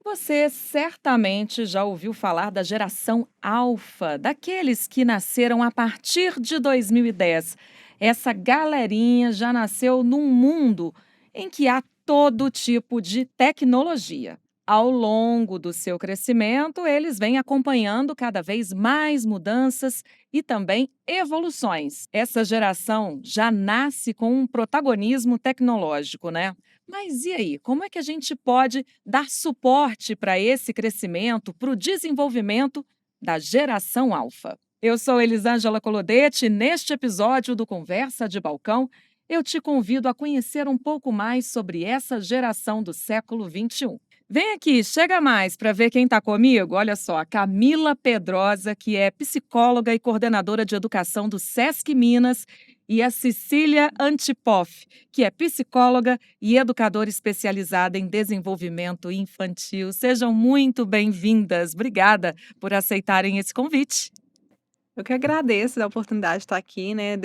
Você certamente já ouviu falar da geração Alfa, daqueles que nasceram a partir de 2010. Essa galerinha já nasceu num mundo em que há todo tipo de tecnologia. Ao longo do seu crescimento, eles vêm acompanhando cada vez mais mudanças e também evoluções. Essa geração já nasce com um protagonismo tecnológico, né? Mas e aí, como é que a gente pode dar suporte para esse crescimento, para o desenvolvimento da geração alfa? Eu sou Elisângela Colodete e neste episódio do Conversa de Balcão, eu te convido a conhecer um pouco mais sobre essa geração do século XXI. Vem aqui, chega mais para ver quem está comigo. Olha só, a Camila Pedrosa, que é psicóloga e coordenadora de educação do SESC Minas, e a Cecília Antipoff, que é psicóloga e educadora especializada em desenvolvimento infantil. Sejam muito bem-vindas. Obrigada por aceitarem esse convite. Eu que agradeço a oportunidade de estar aqui, né,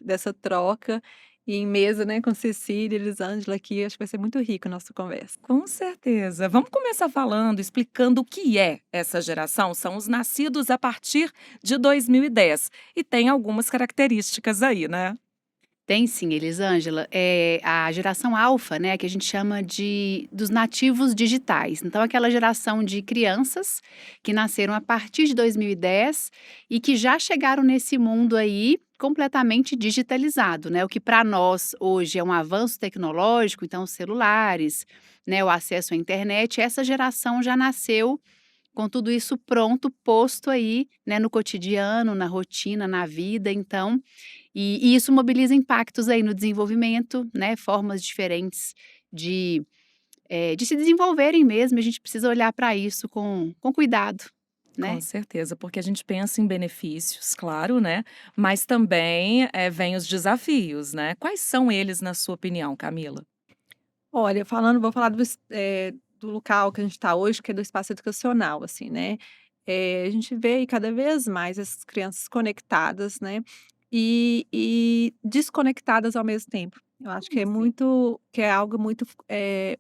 dessa troca e em mesa, né, com Cecília e Elisângela aqui, acho que vai ser muito rico a nossa conversa. Com certeza. Vamos começar falando, explicando o que é essa geração. São os nascidos a partir de 2010 e tem algumas características aí, né? Tem sim, Elisângela. É a geração alfa, né, que a gente chama dos nativos digitais. Então, aquela geração de crianças que nasceram a partir de 2010 e que já chegaram nesse mundo aí completamente digitalizado, né? O que para nós hoje é um avanço tecnológico, então os celulares, né, o acesso à internet, essa geração já nasceu com tudo isso pronto, posto aí, né, no cotidiano, na rotina, na vida. Então, e isso mobiliza impactos aí no desenvolvimento, né, formas diferentes de, de se desenvolverem mesmo, e a gente precisa olhar para isso com cuidado, Com né. certeza, porque a gente pensa em benefícios, claro, né? Mas também vem os desafios, né? Quais são eles, na sua opinião, Camila? Olha, vou falar do local que a gente está hoje, que é do espaço educacional, assim, né. A gente vê aí cada vez mais essas crianças conectadas, né, e desconectadas ao mesmo tempo. Eu acho Como assim? que é algo muito,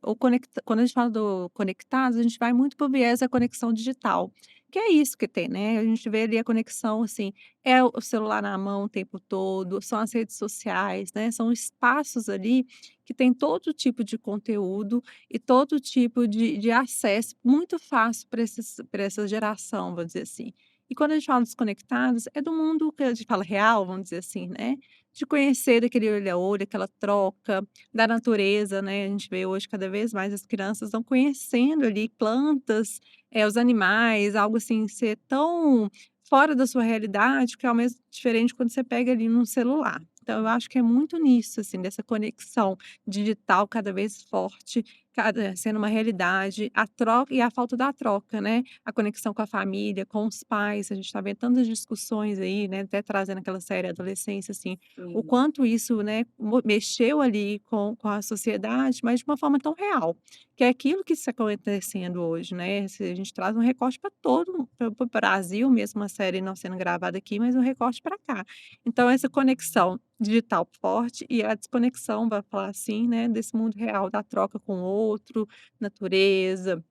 ou conecta quando a gente fala do conectados, a gente vai muito para o viés da conexão digital, que é isso que tem, né, a gente vê ali a conexão, assim, é o celular na mão o tempo todo, são as redes sociais, né, são espaços ali que tem todo tipo de conteúdo e todo tipo de acesso muito fácil para essa geração, vamos dizer assim. E quando a gente fala dos conectados, é do mundo que a gente fala real, vamos dizer assim, né, de conhecer daquele olho a olho, aquela troca, da natureza, né, a gente vê hoje cada vez mais as crianças estão conhecendo ali plantas, os animais, algo assim, ser tão fora da sua realidade, que é ao mesmo diferente quando você pega ali num celular. Então eu acho que é muito nisso, assim, dessa conexão digital cada vez forte, cada sendo uma realidade, a troca e a falta da troca, né, a conexão com a família, com os pais, a gente está vendo tantas discussões aí, né, até trazendo aquela série Adolescência, assim, o Sim. quanto isso, né, mexeu ali com a sociedade, mas de uma forma tão real, que é aquilo que está acontecendo hoje, né, se a gente traz um recorte para o Brasil mesmo, uma série não sendo gravada aqui, mas um recorte para cá. Então essa conexão digital forte e a desconexão, vai falar assim, né, desse mundo real, da troca com o outro, natureza,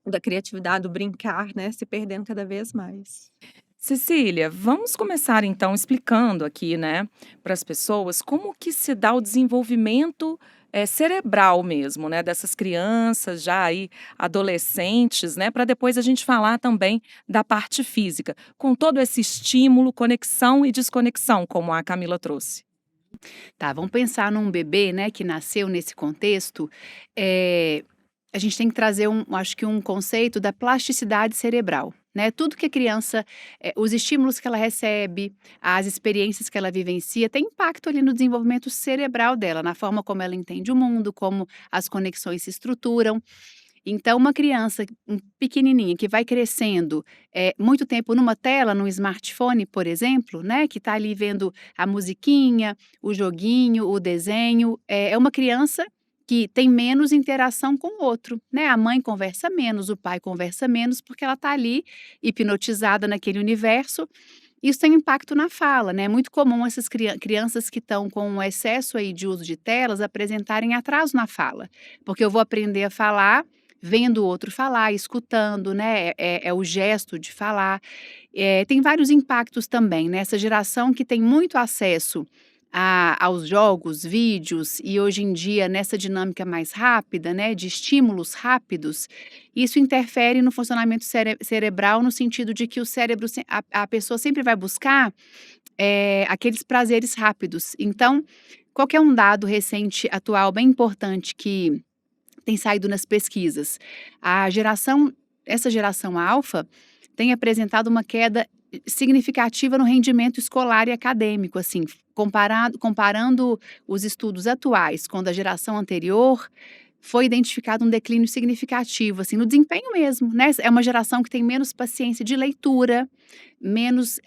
da criatividade, do brincar, né, se perdendo cada vez mais. Cecília, vamos começar então explicando aqui, né, para as pessoas como que se dá o desenvolvimento cerebral mesmo, né, dessas crianças já aí adolescentes, né, para depois a gente falar também da parte física, com todo esse estímulo, conexão e desconexão, como a Camila trouxe. Tá, vamos pensar num bebê, né, que nasceu nesse contexto, eh, a gente tem que trazer acho que um conceito da plasticidade cerebral, né, tudo que a criança, os estímulos que ela recebe, as experiências que ela vivencia, tem impacto ali no desenvolvimento cerebral dela, na forma como ela entende o mundo, como as conexões se estruturam. Então, uma criança pequenininha que vai crescendo, muito tempo numa tela, num smartphone, por exemplo, né, que está ali vendo a musiquinha, o joguinho, o desenho, é uma criança que tem menos interação com o outro, né? A mãe conversa menos, o pai conversa menos, porque ela está ali hipnotizada naquele universo. Isso tem impacto na fala, né? É muito comum essas crianças que estão com um excesso aí de uso de telas apresentarem atraso na fala, porque eu vou aprender a falar vendo o outro falar, escutando, né? É o gesto de falar. Tem vários impactos também, né? Essa geração que tem muito acesso aos jogos, vídeos e hoje em dia nessa dinâmica mais rápida, né, de estímulos rápidos, isso interfere no funcionamento cerebral no sentido de que o cérebro, a pessoa sempre vai buscar aqueles prazeres rápidos. Então, qual que é um dado recente, atual, bem importante que tem saído nas pesquisas? Essa geração alfa tem apresentado uma queda significativa no rendimento escolar e acadêmico, assim, comparando os estudos atuais com o da geração anterior, foi identificado um declínio significativo, assim, no desempenho mesmo, né? É uma geração que tem menos paciência de leitura, menos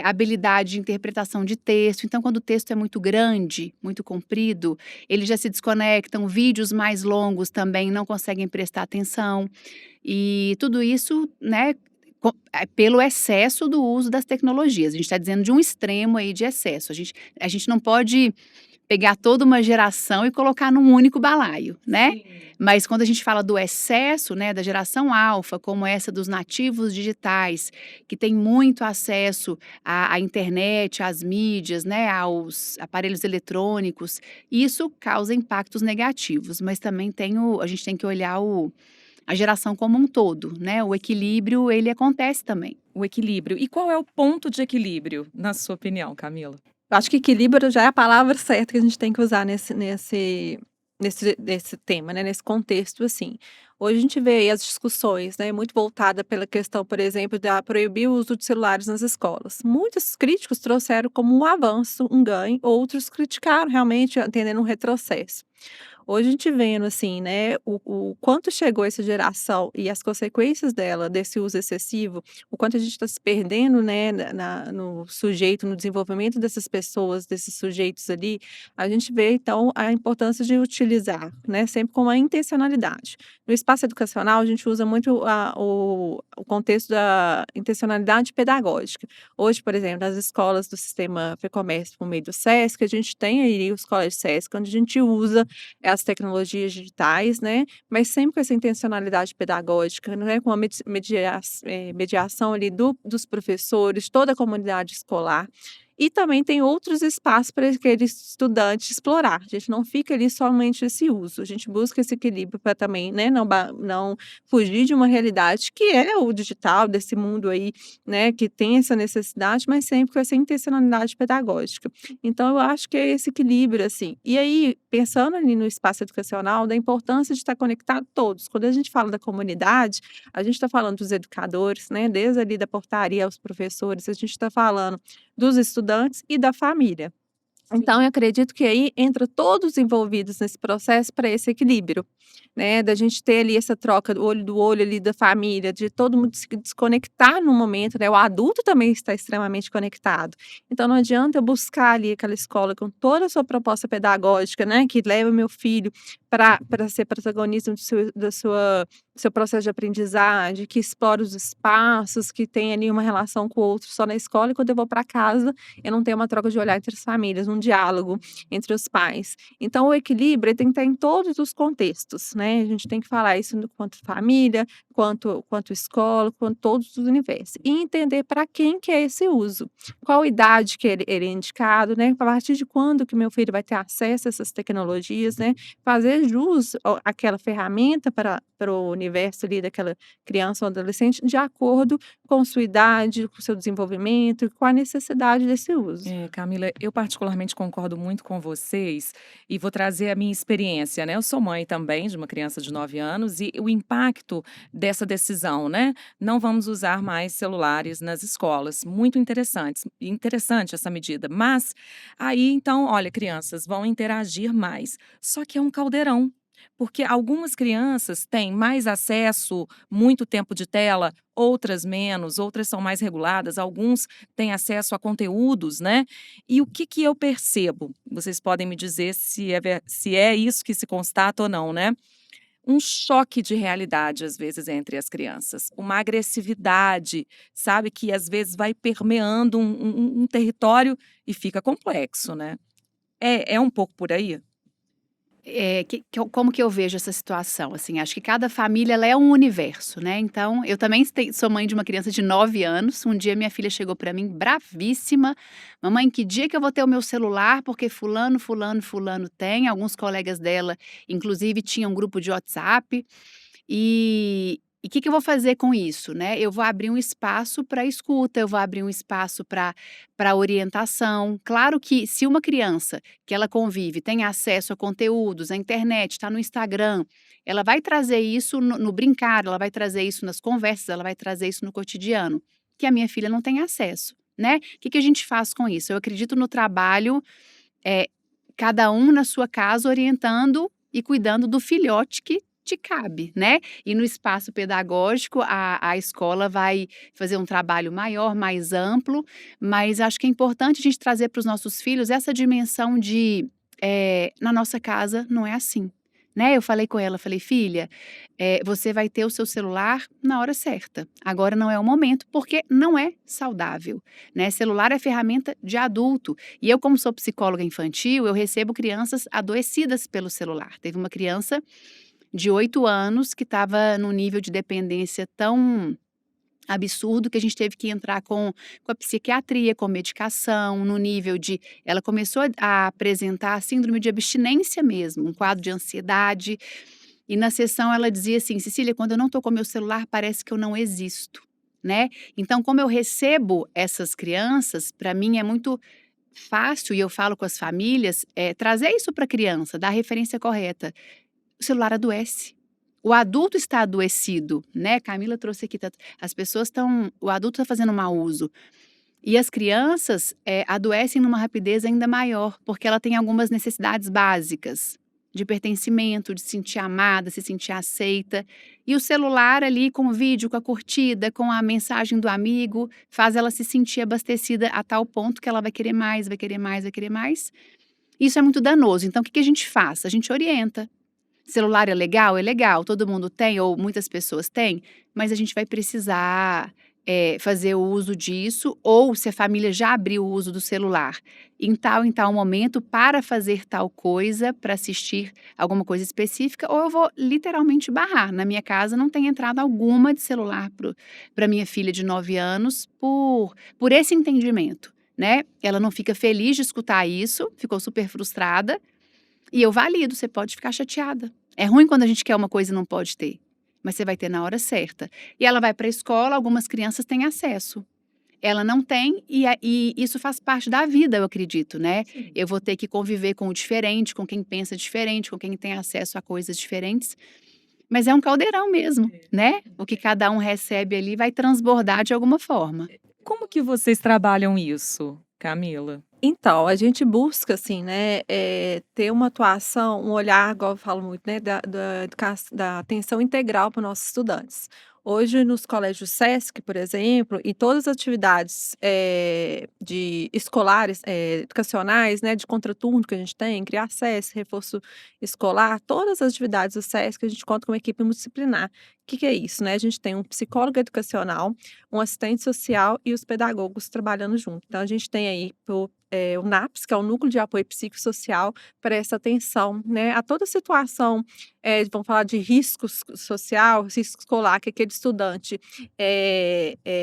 habilidade de interpretação de texto. Então, quando o texto é muito grande, muito comprido, eles já se desconectam. Vídeos mais longos também não conseguem prestar atenção. E tudo isso, né, pelo excesso do uso das tecnologias. A gente está dizendo de um extremo aí de excesso. A gente não pode pegar toda uma geração e colocar num único balaio, né? Sim. Mas quando a gente fala do excesso, né, da geração alfa, como essa dos nativos digitais, que tem muito acesso à internet, às mídias, né, aos aparelhos eletrônicos, isso causa impactos negativos, mas também a gente tem que olhar a geração como um todo, né? O equilíbrio, ele acontece também. O equilíbrio. E qual é o ponto de equilíbrio, na sua opinião, Camila? Eu acho que equilíbrio já é a palavra certa que a gente tem que usar nesse tema, né, nesse contexto, assim. Hoje a gente vê aí as discussões, né, muito voltada pela questão, por exemplo, da proibir o uso de celulares nas escolas. Muitos críticos trouxeram como um avanço, um ganho, outros criticaram realmente, entendendo um retrocesso. Hoje a gente vendo, assim, né, o quanto chegou essa geração e as consequências dela, desse uso excessivo, o quanto a gente está se perdendo, né, no sujeito, no desenvolvimento dessas pessoas, desses sujeitos ali, a gente vê, então, a importância de utilizar, né, sempre com uma intencionalidade. No espaço educacional, a gente usa muito o contexto da intencionalidade pedagógica. Hoje, por exemplo, nas escolas do sistema FEComércio, por meio do SESC, a gente tem aí os colégios SESC, onde a gente usa as tecnologias digitais, né, mas sempre com essa intencionalidade pedagógica, né, com a mediação ali dos professores, toda a comunidade escolar. E também tem outros espaços para aquele estudante explorar. A gente não fica ali somente esse uso, a gente busca esse equilíbrio para também, né, não fugir de uma realidade que é o digital, desse mundo aí, né, que tem essa necessidade, mas sempre com essa intencionalidade pedagógica. Então eu acho que é esse equilíbrio, assim. E aí, pensando ali no espaço educacional, da importância de estar conectado todos. Quando a gente fala da comunidade, a gente está falando dos educadores, né, desde ali da portaria aos professores, a gente está falando dos estudantes e da família. Então, eu acredito que aí entra todos envolvidos nesse processo para esse equilíbrio, né? Da gente ter ali essa troca do olho ali da família, de todo mundo se desconectar no momento, né? O adulto também está extremamente conectado. Então, não adianta eu buscar ali aquela escola com toda a sua proposta pedagógica, né? Que leva meu filho para ser protagonista do seu processo de aprendizagem, que explora os espaços, que tem ali uma relação com o outro só na escola, e quando eu vou para casa, eu não tenho uma troca de olhar entre as famílias, um diálogo entre os pais. Então, o equilíbrio ele tem que estar em todos os contextos, né? A gente tem que falar isso quanto família, quanto escola, quanto todos os universos. E entender para quem que é esse uso. Qual idade que ele é indicado, né? A partir de quando que meu filho vai ter acesso a essas tecnologias, né? Fazer jus àquela ferramenta para o universo ali daquela criança ou adolescente de acordo com sua idade, com seu desenvolvimento e com a necessidade desse uso. Camila, eu particularmente concordo muito com vocês e vou trazer a minha experiência, né? Eu sou mãe também de uma criança de 9 anos e o impacto dessa decisão, né? Não vamos usar mais celulares nas escolas. Muito interessante essa medida. Mas aí, então, olha, crianças vão interagir mais. Só que é um caldeirão. Porque algumas crianças têm mais acesso, muito tempo de tela, outras menos, outras são mais reguladas, alguns têm acesso a conteúdos, né. E o que que eu percebo? Vocês podem me dizer se é isso que se constata ou não, né. Um choque de realidade, às vezes, entre as crianças, uma agressividade, sabe, que às vezes vai permeando um território e fica complexo, né. É um pouco por aí? Como que eu vejo essa situação, assim, acho que cada família ela é um universo, né, então eu também sou mãe de uma criança de 9 anos, um dia minha filha chegou pra mim bravíssima: "Mamãe, que dia que eu vou ter o meu celular, porque fulano, fulano, fulano tem", alguns colegas dela inclusive tinham um grupo de WhatsApp, e o que que eu vou fazer com isso, né? Eu vou abrir um espaço para escuta, eu vou abrir um espaço para orientação. Claro que se uma criança que ela convive tem acesso a conteúdos, à internet, está no Instagram, ela vai trazer isso no brincar, ela vai trazer isso nas conversas, ela vai trazer isso no cotidiano, que a minha filha não tem acesso, né? O que que a gente faz com isso? Eu acredito no trabalho, eh, cada um na sua casa orientando e cuidando do filhote que te cabe, né. E no espaço pedagógico a escola vai fazer um trabalho maior, mais amplo, mas acho que é importante a gente trazer para os nossos filhos essa dimensão de, na nossa casa não é assim, né. Eu falei com ela, falei: "Filha, você vai ter o seu celular na hora certa, agora não é o momento, porque não é saudável, né. Celular é ferramenta de adulto, e eu como sou psicóloga infantil, eu recebo crianças adoecidas pelo celular. Teve uma criança de 8 anos que estava num nível de dependência tão absurdo que a gente teve que entrar com a psiquiatria, com medicação, no nível de ela começou a apresentar síndrome de abstinência mesmo, um quadro de ansiedade, e na sessão ela dizia assim: "Cecília, quando eu não estou com meu celular parece que eu não existo", né. Então como eu recebo essas crianças, para mim é muito fácil, e eu falo com as famílias, trazer isso para a criança, dar a referência correta. O celular adoece. O adulto está adoecido, né, Camila trouxe aqui tanto as pessoas estão o adulto está fazendo mau uso. E as crianças, adoecem numa rapidez ainda maior, porque ela tem algumas necessidades básicas, de pertencimento, de se sentir amada, se sentir aceita. E o celular ali com o vídeo, com a curtida, com a mensagem do amigo, faz ela se sentir abastecida a tal ponto que ela vai querer mais, vai querer mais, vai querer mais. Isso é muito danoso, então o que que a gente faz? A gente orienta. Celular é legal, todo mundo tem ou muitas pessoas têm, mas a gente vai precisar, fazer o uso disso ou se a família já abriu o uso do celular em tal momento para fazer tal coisa, para assistir alguma coisa específica, ou eu vou literalmente barrar. Na minha casa não tem entrada alguma de celular para minha filha de 9 anos por esse entendimento, né. Ela não fica feliz de escutar isso, ficou super frustrada, e eu valido, você pode ficar chateada. É ruim quando a gente quer uma coisa e não pode ter, mas você vai ter na hora certa. E ela vai para a escola, algumas crianças têm acesso. Ela não tem e isso faz parte da vida, eu acredito, né. Sim. Eu vou ter que conviver com o diferente, com quem pensa diferente, com quem tem acesso a coisas diferentes, mas é um caldeirão mesmo, É. né. O que cada um recebe ali vai transbordar de alguma forma. Como que vocês trabalham isso, Camila? Então, a gente busca, assim, né, ter uma atuação, um olhar, igual eu falo muito, né, da atenção integral para nossos estudantes. Hoje, nos colégios Sesc, por exemplo, e todas as atividades de escolares, educacionais, né, de contraturno que a gente tem, criar Sesc, reforço escolar, todas as atividades do Sesc, a gente conta com uma equipe multidisciplinar. O que que é isso, né? A gente tem um psicólogo educacional, um assistente social e os pedagogos trabalhando junto. Então, a gente tem aí o NAPS, que é o Núcleo de Apoio Psicossocial, presta atenção, né, a toda situação, vamos falar de social, risco escolar, que aquele estudante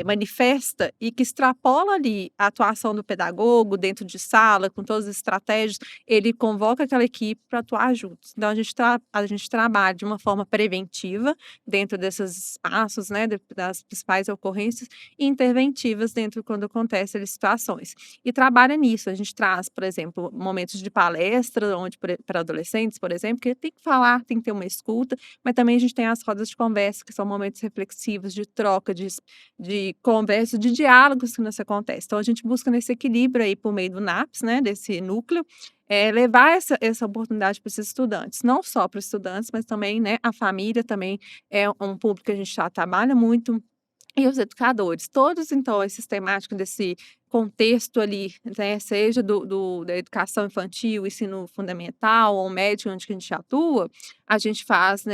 manifesta e que extrapola ali a atuação do pedagogo dentro de sala, com todas as estratégias, ele convoca aquela equipe para atuar juntos. Então, a gente trabalha de uma forma preventiva dentro desses espaços, né, das principais ocorrências, e interventivas dentro quando acontecem as situações. E trabalha nisso, a gente traz, por exemplo, momentos de palestra, onde para adolescentes, por exemplo, que tem que falar, tem que ter uma escuta, mas também a gente tem as rodas de conversa, que são momentos reflexivos, de troca, de conversa, de diálogos que não se acontece. Então, a gente busca nesse equilíbrio aí por meio do NAPS, né, desse núcleo, levar essa oportunidade para esses estudantes, não só para os estudantes, mas também, né, a família também é um público que a gente já trabalha muito, e os educadores, todos então esses temáticos desse contexto ali, né, seja da educação infantil, ensino fundamental ou médio, onde que a gente atua, a gente faz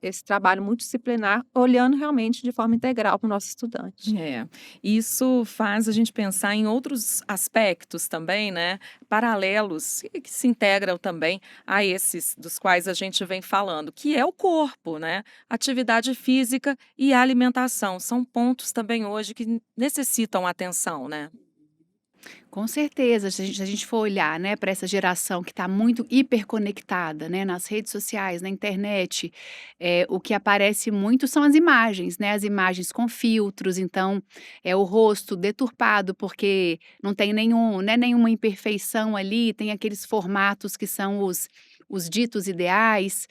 esse trabalho multidisciplinar, olhando realmente de forma integral para o nosso estudante. É, isso faz a gente pensar em outros aspectos também, né, paralelos e que se integram também a esses dos quais a gente vem falando, que é o corpo, né, atividade física e alimentação, são pontos também hoje que necessitam atenção, né. Com certeza, se a gente for olhar, né, para essa geração que está muito hiperconectada, né, nas redes sociais, na internet, o que aparece muito são as imagens, né, as imagens com filtros, então, é o rosto deturpado, porque não tem nenhuma imperfeição ali, tem aqueles formatos que são os ditos ideais.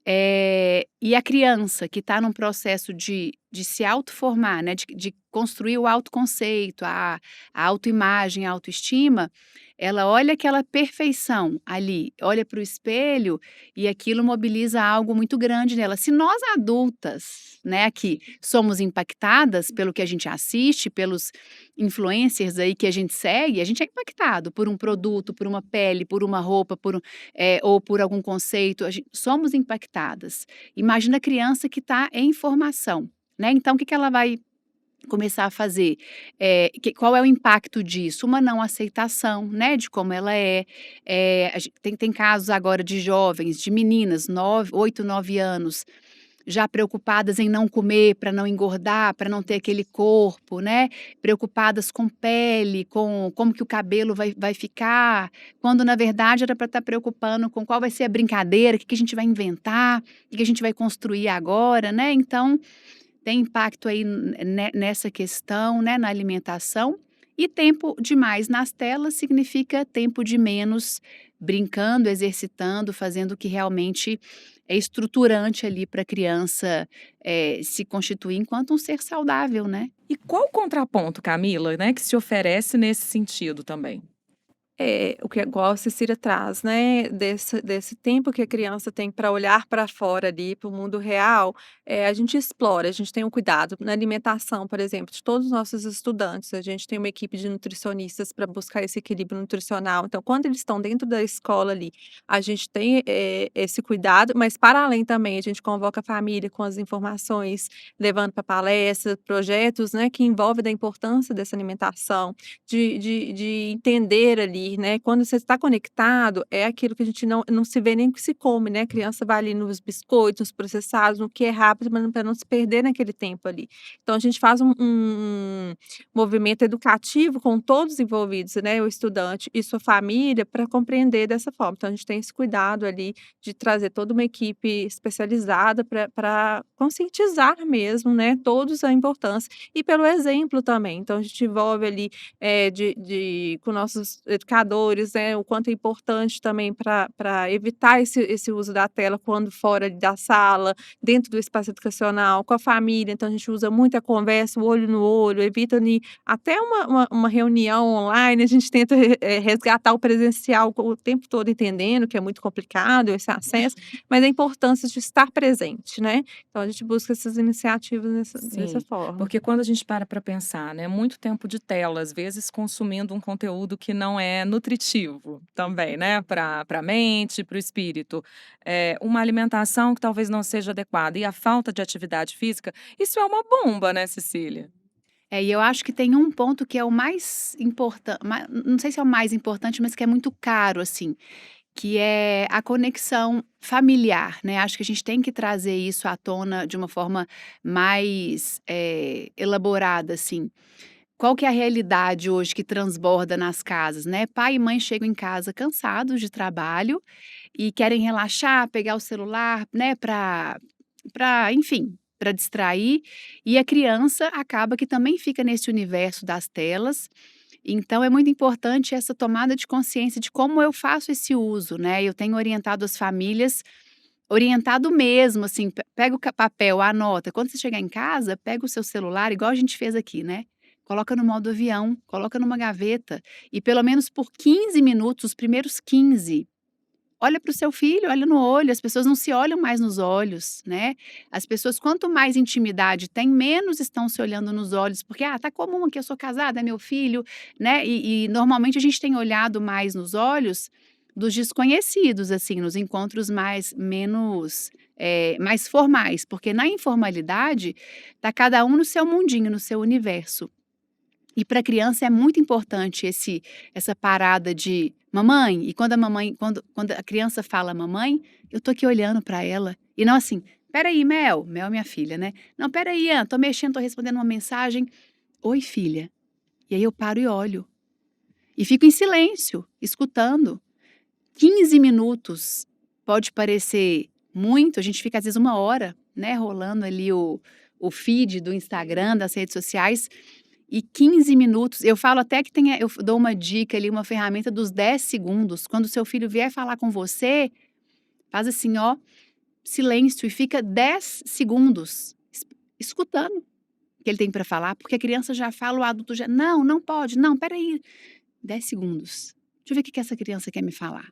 E a criança que está num processo de se autoformar, né, de construir o autoconceito, a autoimagem, a autoestima, ela olha aquela perfeição ali, olha para o espelho e aquilo mobiliza algo muito grande nela. Se nós adultas, né, aqui somos impactadas pelo que a gente assiste, pelos influencers aí que a gente é impactado por um produto, por uma pele, por uma roupa, ou por algum conceito, somos impactadas. Imagina a criança que está em formação, né? Então, o que que ela vai começar a fazer? Qual é o impacto disso? Uma não aceitação, né, de como ela é. Tem casos agora de jovens, de meninas, 8, 9 anos, já preocupadas em não comer para não engordar, para não ter aquele corpo, né, preocupadas com pele, com como que o cabelo vai ficar, quando na verdade era para estar preocupando com qual vai ser a brincadeira, o que que a gente vai inventar, o que a gente vai construir agora, né. Então, tem impacto aí nessa questão, né, na alimentação, e tempo demais nas telas significa tempo de menos brincando, exercitando, fazendo o que realmente é estruturante ali para a criança, se constituir enquanto um ser saudável, né. E qual o contraponto, Camila, né, que se oferece nesse sentido também? O que igual a Cecília traz, né, desse tempo que a criança tem para olhar para fora ali, para o mundo real, a gente explora, a gente tem um cuidado. Na alimentação, por exemplo, de todos os nossos estudantes, a gente tem uma equipe de nutricionistas para buscar esse equilíbrio nutricional. Então, quando eles estão dentro da escola ali, a gente tem, esse cuidado, mas para além também, a gente convoca a família com as informações, levando para palestras, projetos, né, que envolvem da importância dessa alimentação, de entender ali, né, quando você está conectado, é aquilo que a gente não se vê nem que se come, né, a criança vai ali nos biscoitos, nos processados, no que é rápido, mas para não se perder naquele tempo ali. Então a gente faz um movimento educativo com todos os envolvidos, né, o estudante e sua família, para compreender dessa forma. Então a gente tem esse cuidado ali de trazer toda uma equipe especializada para conscientizar mesmo, né, todos a importância e pelo exemplo também. Então a gente envolve ali com nossos educadores, né, o quanto é importante também para evitar esse uso da tela quando fora ali da sala, dentro do espaço educacional, com a família. Então a gente usa muito a conversa, o olho no olho, evita ali até uma reunião online, a gente tenta resgatar o presencial o tempo todo, entendendo que é muito complicado esse acesso, mas a importância de estar presente, né. Então a gente busca essas iniciativas dessa Sim, forma. porque quando a gente para pensar, né, muito tempo de tela, às vezes consumindo um conteúdo que não é nutritivo também, né, para a mente, para o espírito. Uma alimentação que talvez não seja adequada e a falta de atividade física, isso é uma bomba, né, Cecília? E eu acho que tem um ponto que é o mais importante, não sei se é o mais importante, mas que é muito caro, assim, que é a conexão familiar, né, acho que a gente tem que trazer isso à tona de uma forma mais, elaborada, assim. Qual que é a realidade hoje que transborda nas casas, né, pai e mãe chegam em casa cansados de trabalho e querem relaxar, pegar o celular, né, enfim, para distrair, e a criança acaba que também fica nesse universo das telas. Então é muito importante essa tomada de consciência de como eu faço esse uso, né. Eu tenho orientado as famílias, orientado mesmo, assim, pega o papel, anota, quando você chegar em casa, pega o seu celular, igual a gente fez aqui, né. coloca no modo avião, coloca numa gaveta e pelo menos por 15 minutos, os primeiros 15, olha para o seu filho, olha no olho, as pessoas não se olham mais nos olhos, né. As pessoas quanto mais intimidade tem, menos estão se olhando nos olhos, porque: "Ah, tá comum aqui, eu sou casada, é meu filho", né, e normalmente a gente tem olhado mais nos olhos dos desconhecidos, assim, nos encontros mais formais, porque na informalidade, tá cada um no seu mundinho, no seu universo. E para a criança é muito importante essa parada de mamãe, e quando a criança fala mamãe, eu tô aqui olhando para ela, e não assim: "Espera aí, Mel é minha filha, né. Não, espera aí, Ian, tô mexendo, tô respondendo uma mensagem. Oi, filha". E aí eu paro e olho, e fico em silêncio, escutando. 15 minutos pode parecer muito, a gente fica às vezes 1 hora, né, rolando ali o feed do Instagram, das redes sociais, e 15 minutos, eu falo até que eu dou uma dica ali, uma ferramenta dos 10 segundos, quando o seu filho vier falar com você, faz assim ó, silêncio e fica 10 segundos escutando o que ele tem para falar, porque a criança já fala, o adulto já: "Não, não pode, não, espera aí". 10 segundos. Deixa eu ver o que que essa criança quer me falar.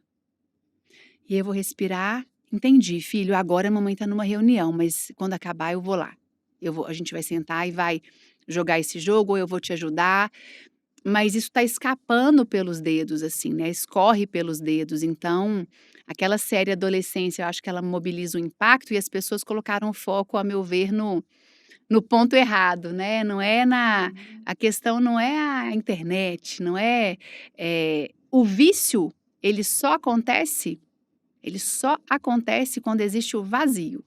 E aí eu vou respirar, entendi filho, agora a mamãe está numa reunião, mas quando acabar eu vou lá. A gente vai sentar e vai jogar esse jogo, ou eu vou te ajudar, mas isso está escapando pelos dedos, assim, né, escorre pelos dedos, então, aquela série Adolescência, eu acho que ela mobiliza o impacto e as pessoas colocaram o foco, a meu ver, no ponto errado, né, não é a questão não é a internet, não é, o vício, ele só acontece quando existe o vazio,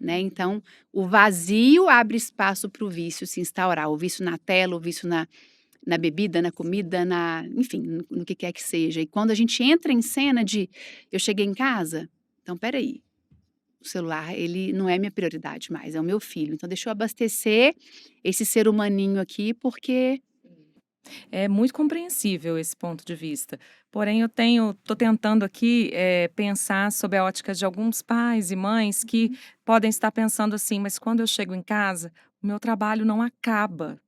né, então, o vazio abre espaço para o vício se instaurar, o vício na tela, o vício na bebida, na comida, enfim, no que quer que seja. E quando a gente entra em cena de: "Eu cheguei em casa, então espera aí, o celular ele não é minha prioridade mais, é o meu filho, então deixa eu abastecer esse ser humaninho aqui, porque". É muito compreensível esse ponto de vista. Porém, tô tentando aqui, pensar sob a ótica de alguns pais e mães que podem estar pensando assim: "Mas quando eu chego em casa, o meu trabalho não acaba.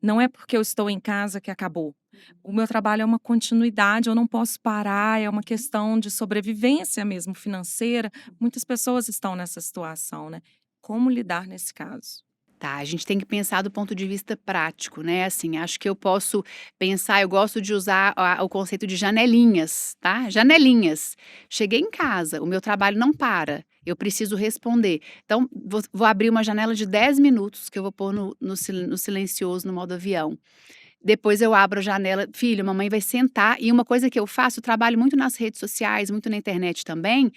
Não é porque eu estou em casa que acabou. O meu trabalho é uma continuidade, eu não posso parar, é uma questão de sobrevivência mesmo financeira". Muitas pessoas estão nessa situação, né. Como lidar nesse caso? Tá, a gente tem que pensar do ponto de vista prático, né, assim, acho que eu posso pensar, eu gosto de usar o conceito de janelinhas, tá, janelinhas. Cheguei em casa, o meu trabalho não para, eu preciso responder. Então, vou abrir uma janela de 10 minutos que eu vou pôr no silencioso, no modo avião. Depois eu abro a janela: "Filho, mamãe vai sentar", e uma coisa que eu faço, eu trabalho muito nas redes sociais, muito na internet também,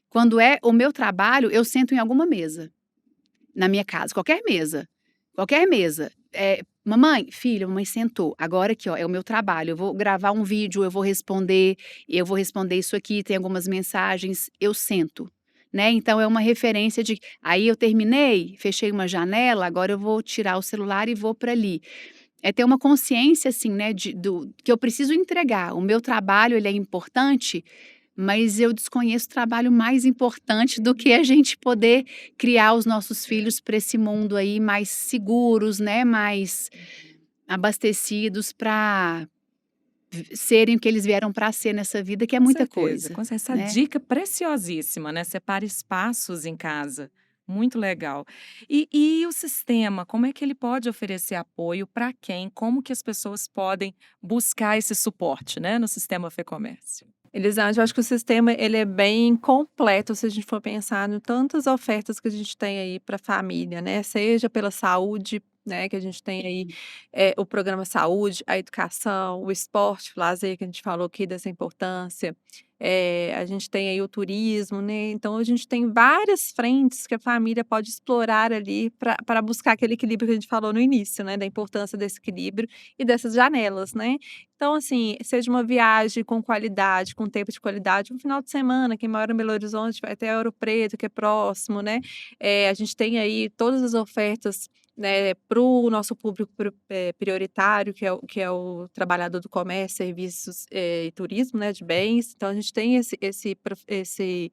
quando é o meu trabalho, eu sento em alguma mesa. Na minha casa, qualquer mesa, qualquer mesa. "Mamãe, filho, a mamãe sentou, agora aqui ó, é o meu trabalho, eu vou gravar um vídeo, eu vou responder isso aqui, tem algumas mensagens", eu sento, né, então é uma referência de aí eu terminei, fechei uma janela, agora eu vou tirar o celular e vou para ali. É ter uma consciência, assim, né, do que eu preciso entregar, o meu trabalho ele é importante, mas eu desconheço o trabalho mais importante do que a gente poder criar os nossos filhos para esse mundo aí mais seguros, né, mais abastecidos para serem o que eles vieram para ser nessa vida, que é Com muita certeza, coisa, com cer essa né. dica preciosíssima, né, separa espaços em casa, muito legal. E o sistema, como é que ele pode oferecer apoio para quem? Como que as pessoas podem buscar esse suporte, né, no sistema Fê-Comércio? Elisângela, eu acho que o sistema ele é bem completo se a gente for pensar em tantas ofertas que a gente tem aí para a família, né, seja pela saúde, né, que a gente tem aí, o programa saúde, a educação, o esporte, o lazer que a gente falou aqui dessa importância, a gente tem aí o turismo, né, então a gente tem várias frentes que a família pode explorar ali para buscar aquele equilíbrio que a gente falou no início, né, da importância desse equilíbrio e dessas janelas, né. Então, assim, seja uma viagem com qualidade, com tempo de qualidade, um final de semana, quem mora em Belo Horizonte vai até Ouro Preto, que é próximo, né. A gente tem aí todas as ofertas, né, para o nosso público prioritário, que é o trabalhador do comércio, serviços, e turismo, né, de bens. Então a gente tem esse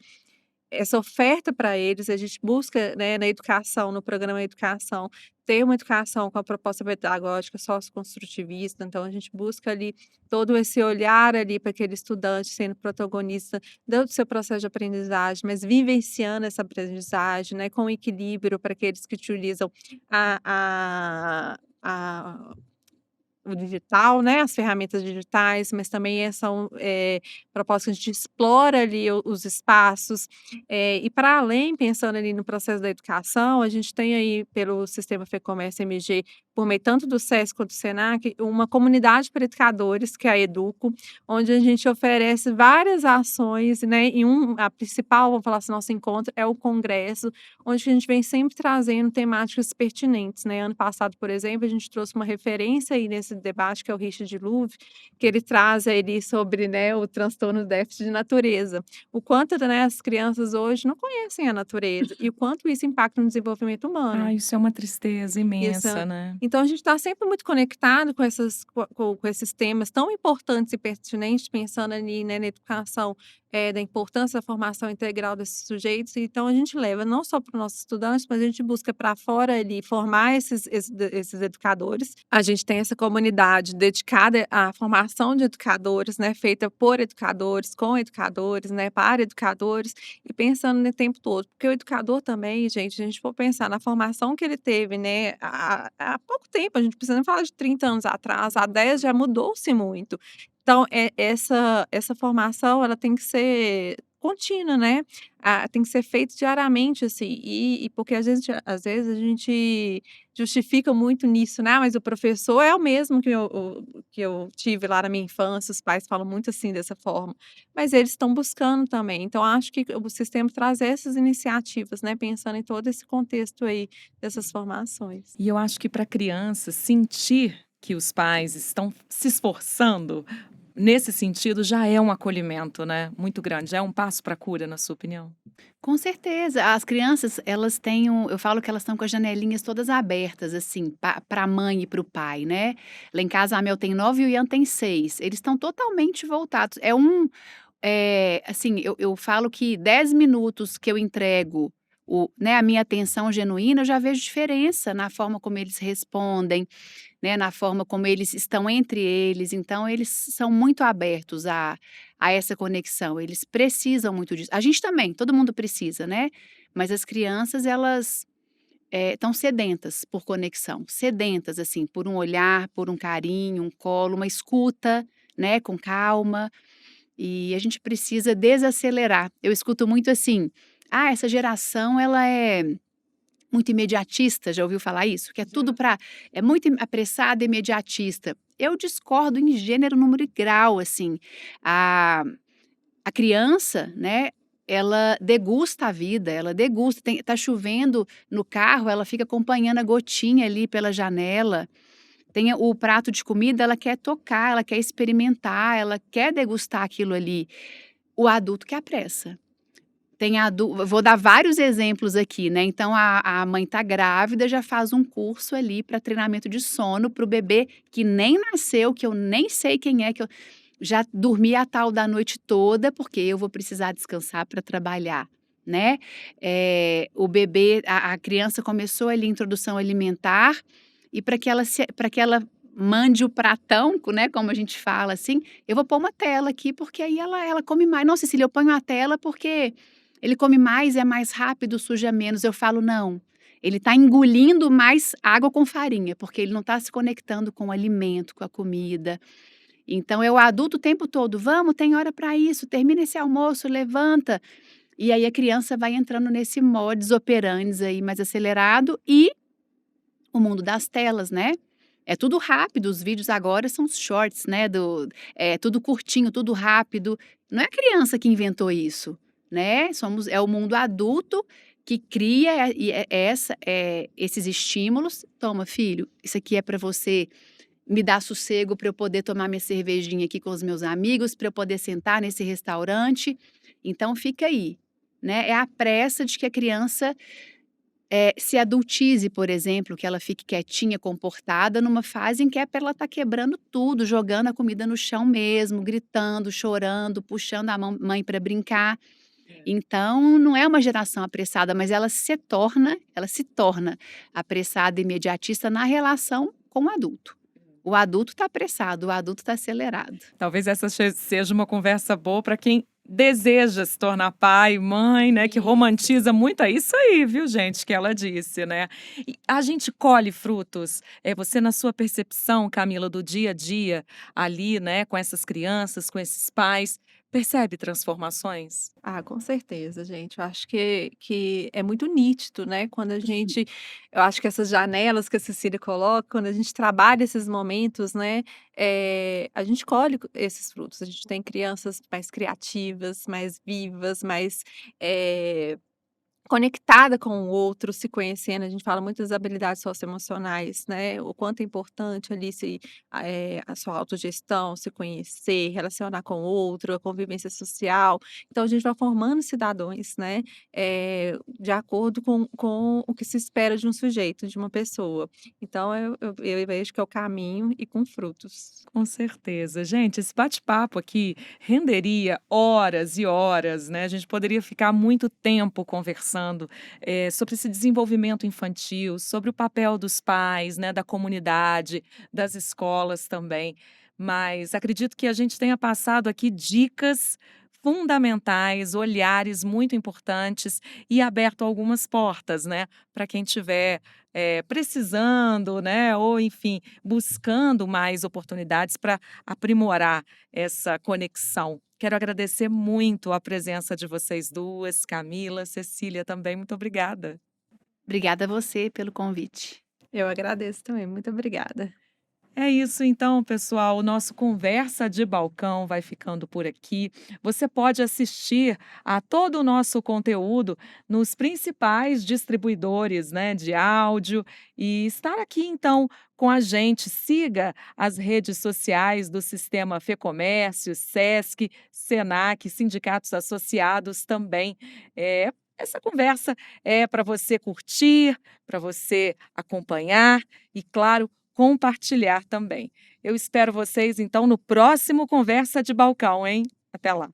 essa oferta para eles, a gente busca, né, na educação, no programa Educação, ter uma educação com a proposta pedagógica socioconstrutivista, então a gente busca ali todo esse olhar ali para aquele estudante sendo protagonista do seu processo de aprendizagem, mas vivenciando essa aprendizagem, né, com equilíbrio para aqueles que utilizam a o digital, né, as ferramentas digitais, mas também são, propostas que a gente explora ali os espaços, e para além, pensando ali no processo da educação, a gente tem aí pelo sistema FEComércio MG, por meio tanto do SESC quanto do SENAC, uma comunidade para educadores, que é a Educo, onde a gente oferece várias ações, né, e a principal, vamos falar assim, nosso encontro é o congresso, onde a gente vem sempre trazendo temáticas pertinentes, né. Ano passado, por exemplo, a gente trouxe uma referência aí nesse debate, que é o Richard Louv, que ele traz ali sobre, né, o transtorno do déficit de natureza. O quanto, né, as crianças hoje não conhecem a natureza e o quanto isso impacta no desenvolvimento humano. Ah, isso é uma tristeza Isso. imensa, né? Então a gente está sempre muito conectado com essas com esses temas tão importantes e pertinentes, pensando ali, né, na educação, da importância da formação integral desses sujeitos, então a gente leva não só para os nossos estudantes, mas a gente busca para fora ali formar esses educadores. A gente tem essa comunidade dedicada à formação de educadores, né, feita por educadores, com educadores, né, para educadores, e pensando no tempo todo, porque o educador também, gente, se a gente for pensar na formação que ele teve, né, há pouco tempo, a gente não precisa nem falar de 30 anos atrás, há 10 já mudou-se muito. Então, essa formação, ela tem que ser contínua, né, tem que ser feita diariamente, assim, e porque às vezes a gente justifica muito nisso, né: "Ah, mas o professor é o mesmo que eu tive lá na minha infância", os pais falam muito assim, dessa forma, mas eles estão buscando também. Então acho que o sistema traz essas iniciativas, né, pensando em todo esse contexto aí dessas formações. E eu acho que para a criança sentir que os pais estão se esforçando nesse sentido já é um acolhimento, né, muito grande, já é um passo para a cura, na sua opinião? Com certeza, as crianças elas têm eu falo que elas estão com as janelinhas todas abertas, assim, para a mãe e para o pai, né. Lá em casa a Mel tem 9 e o Ian tem 6. Eles estão totalmente voltados. Assim, eu falo que 10 minutos que eu entrego a minha atenção genuína, eu já vejo diferença na forma como eles respondem, né, na forma como eles estão entre eles, então eles são muito abertos a essa conexão, eles precisam muito disso. A gente também, todo mundo precisa, né, mas as crianças elas, estão sedentas por conexão, sedentas, assim, por um olhar, por um carinho, um colo, uma escuta, né, com calma, e a gente precisa desacelerar. Eu escuto muito assim: "Ah, essa geração ela é muito imediatista", já ouviu falar isso? Que é tudo Já. para é muito apressada e imediatista. Eu discordo em gênero, número e grau, assim. A a criança, né, ela degusta a vida, ela degusta, tá chovendo no carro, ela fica acompanhando a gotinha ali pela janela. Tem o prato de comida, ela quer tocar, ela quer experimentar, ela quer degustar aquilo ali. O adulto que apressa. Tem vou dar vários exemplos aqui, né, então a mãe tá grávida, já faz um curso ali para treinamento de sono para o bebê que nem nasceu, que eu nem sei quem é, que eu já dormi a tal da noite toda, porque eu vou precisar descansar para trabalhar, né. O bebê a criança começou ali a introdução alimentar, e para que ela mande o pratão, né, como a gente fala assim, eu vou pôr uma tela aqui, porque aí ela come mais. "Não, Cecília, eu ponho a tela porque ele come mais, é mais rápido, suja menos". Eu falo: "Não, ele está engolindo mais água com farinha, porque ele não está se conectando com o alimento, com a comida". Então é o adulto o tempo todo: "Vamos, tem hora para isso, termina esse almoço, levanta". E aí a criança vai entrando nesse modus operandi aí mais acelerado e o mundo das telas, né. É tudo rápido, os vídeos agora são os shorts, né, é tudo curtinho, tudo rápido. Não é a criança que inventou isso, né, é o mundo adulto que cria esses estímulos. "Toma filho, isso aqui é para você me dar sossego para eu poder tomar minha cervejinha aqui com os meus amigos, para eu poder sentar nesse restaurante, então fica aí", né. É a pressa de que a criança se adultize, por exemplo, que ela fique quietinha, comportada, numa fase em que é para ela estar quebrando tudo, jogando a comida no chão mesmo, gritando, chorando, puxando a mãe para brincar. Então, não é uma geração apressada, mas ela se torna apressada e imediatista na relação com o adulto. O adulto está apressado, o adulto está acelerado. Talvez essa seja uma conversa boa para quem deseja se tornar pai, mãe, né? Que romantiza muito. É isso aí, viu, gente, que ela disse, né? E a gente colhe frutos. Você, na sua percepção, Camila, do dia a dia, ali, né, com essas crianças, com esses pais, percebe transformações? Ah, com certeza, gente. Eu acho que é muito nítido, né, quando a gente eu acho que essas janelas que a Cecília coloca, quando a gente trabalha esses momentos, né, a gente colhe esses frutos. A gente tem crianças mais criativas, mais vivas, mais, eh conectada com o outro, se conhecendo. A gente fala muito das habilidades socioemocionais, né, o quanto é importante ali a sua autogestão, se conhecer, relacionar com o outro, a convivência social. Então a gente vai formando cidadãos, né, de acordo com o que se espera de um sujeito, de uma pessoa. Então eu vejo que é o caminho e com frutos. Com certeza. Gente, esse bate-papo aqui renderia horas e horas, né? A gente poderia ficar muito tempo conversando sobre esse desenvolvimento infantil, sobre o papel dos pais, né, da comunidade, das escolas também. Mas acredito que a gente tenha passado aqui dicas fundamentais, olhares muito importantes e aberto algumas portas, né, para quem tiver precisando, né, ou enfim, buscando mais oportunidades para aprimorar essa conexão. Quero agradecer muito a presença de vocês duas, Camila, Cecília também, muito obrigada. Obrigada a você pelo convite. Eu agradeço também, muito obrigada. É isso então, pessoal. O nosso Conversa de Balcão vai ficando por aqui. Você pode assistir a todo o nosso conteúdo nos principais distribuidores, né, de áudio e estar aqui então com a gente. Siga as redes sociais do Sistema Fecomércio, Sesc, Senac, sindicatos associados também. Essa conversa é para você curtir, para você acompanhar e, claro, compartilhar também. Eu espero vocês, então, no próximo Conversa de Balcão, hein? Até lá.